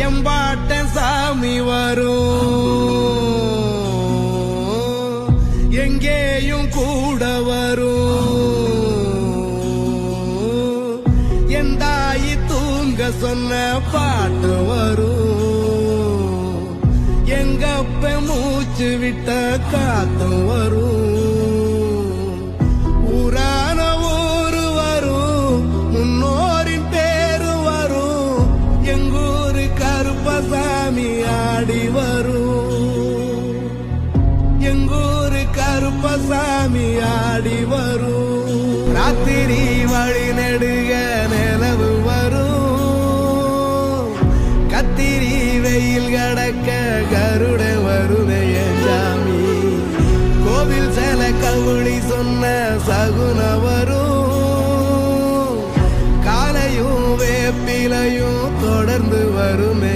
எம்பாட்ட சாமி வரும், எங்கேயும் கூட வரும். என் தாயி தூங்க சொன்ன பாட்டு வரும், எங்கப்ப மூச்சு விட்ட காத்தும் வரும். ஊரான ஊரு வரும், முன்னோரின் பேரு வரும், எங்கூரு கருப்பசாமி ஆடி வரும், எங்கூரு கருப்பசாமி ஆடி வரும். ராத்திரி வழி நெடுக நிலவு வரும், கத்திரி வெயில் கடக்க கருட வருடைய சாமி. கோவில் சில கவுளி சொன்ன சகுன வரும், காலையும் வேப்பிலையும் தொடர்ந்து வருமே